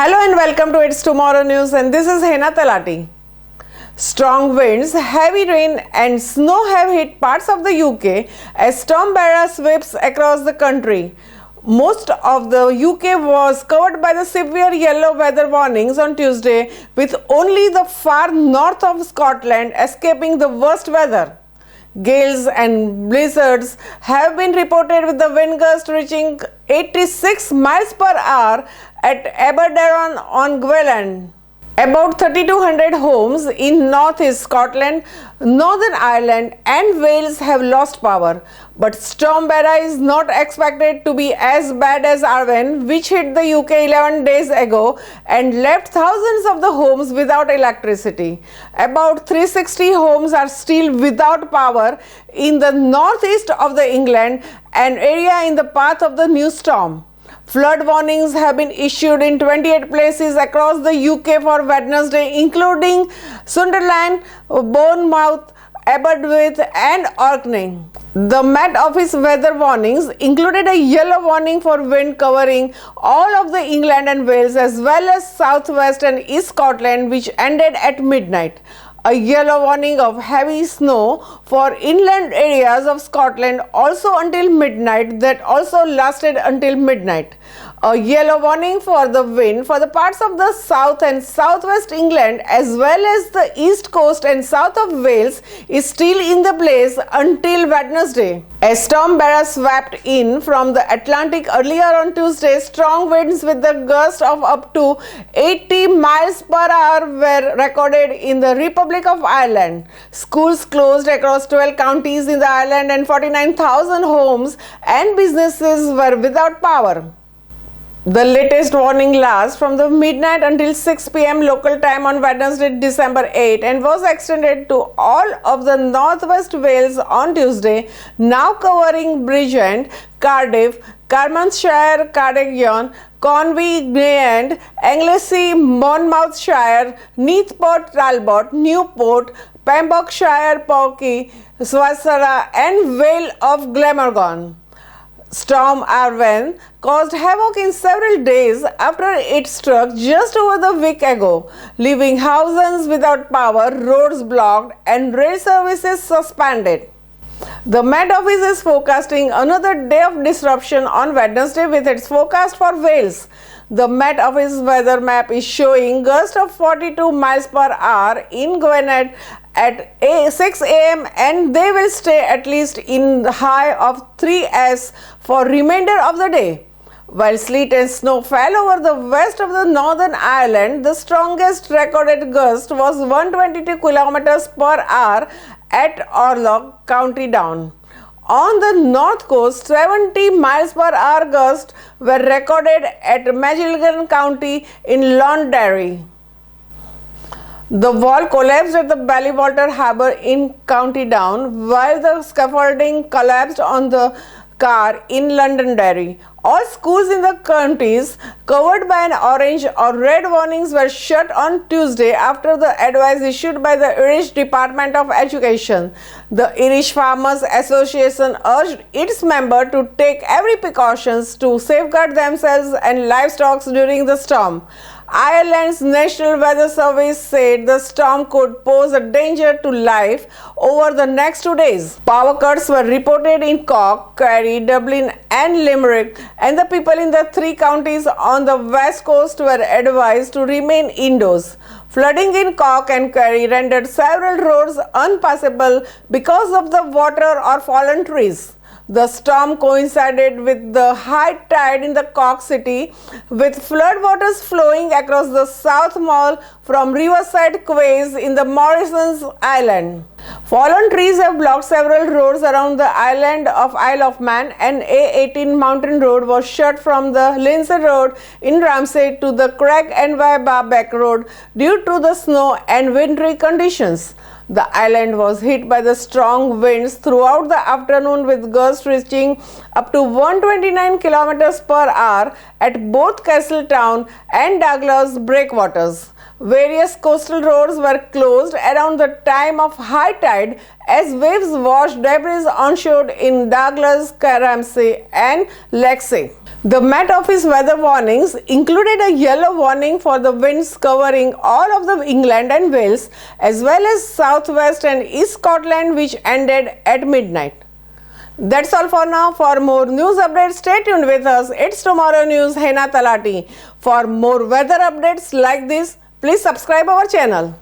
Hello and welcome to It's Tomorrow News, and this is Hena Talati. Strong winds, heavy rain and snow have hit parts of the UK as Storm Bera sweeps across the country. Most of the UK was covered by the severe yellow weather warnings on Tuesday, with only the far north of Scotland escaping the worst weather. Gales and blizzards have been reported, with the wind gust reaching 86 miles per hour at Aberdaron-on-Gwellan. About 3,200 homes in northeast Scotland, Northern Ireland and Wales have lost power. But Storm Bera is not expected to be as bad as Arwen, which hit the UK 11 days ago and left thousands of the homes without electricity. About 360 homes are still without power in the northeast of the England, an area in the path of the new storm. Flood warnings have been issued in 28 places across the UK for Wednesday, including Sunderland, Bournemouth, Aberystwyth and Orkney. The Met Office weather warnings included a yellow warning for wind covering all of the England and Wales, as well as southwest and east Scotland, which ended at midnight. A yellow warning of heavy snow for inland areas of Scotland also until midnight, that also lasted until midnight. A yellow warning for the wind for the parts of the south and southwest England, as well as the east coast and south of Wales, is still in the place until Wednesday. As Storm Bera swept in from the Atlantic earlier on Tuesday, strong winds with the gust of up to 80 miles per hour were recorded in the Republic of Ireland. Schools closed across 12 counties in the island, and 49,000 homes and businesses were without power. The latest warning lasts from the midnight until 6 p.m. local time on Wednesday, December 8, and was extended to all of the northwest Wales on Tuesday, now covering Bridgend, Cardiff, Carmarthenshire, Cardigan, Conwy, Glayend, Anglesey, Monmouthshire, Neathport, Talbot, Newport, Pembrokeshire, Porky, Swansea and Vale of Glamorgan. Storm Arwen caused havoc in several days after it struck just over the week ago, leaving thousands without power, roads blocked and rail services suspended. The Met Office is forecasting another day of disruption on Wednesday with its forecast for Wales. The Met Office weather map is showing gusts of 42 miles per hour in Gwynedd at 6 a.m. and they will stay at least in the high of 3s for remainder of the day. While sleet and snow fell over the west of the Northern Ireland, the strongest recorded gust was 122 km per hour at Orlog, County Down. On the north coast, 70 miles per hour gusts were recorded at Magilgan County in Londonderry. The wall collapsed at the Ballywater Harbour in County Down, while the scaffolding collapsed on the car in Londonderry. All schools in the counties covered by an orange or red warnings were shut on Tuesday after the advice issued by the Irish Department of Education. The Irish Farmers Association urged its members to take every precautions to safeguard themselves and livestock during the storm. Ireland's National Weather Service said the storm could pose a danger to life over the next 2 days. Power cuts were reported in Cork, Kerry, Dublin and Limerick, and the people in the 3 counties on the west coast were advised to remain indoors. Flooding in Cork and Kerry rendered several roads unpassable because of the water or fallen trees. The storm coincided with the high tide in the Cork city, with floodwaters flowing across the South Mall from Riverside Quays in the Morrisons Island. Fallen trees have blocked several roads around the island of Isle of Man, and A18 Mountain Road was shut from the Lindsay Road in Ramsey to the Craig and Barbeck Road due to the snow and wintry conditions. The island was hit by the strong winds throughout the afternoon, with gusts reaching up to 129 km per hour at both Castletown and Douglas breakwaters. Various coastal roads were closed around the time of high tide as waves washed debris on shore in Douglas, Caramsey, and Lexington. The Met Office weather warnings included a yellow warning for the winds covering all of the England and Wales, as well as southwest and east Scotland, which ended at midnight. That's all for now. For more news updates, stay tuned with us. It's Tomorrow News, Hena Talati. For more weather updates like this, please subscribe our channel.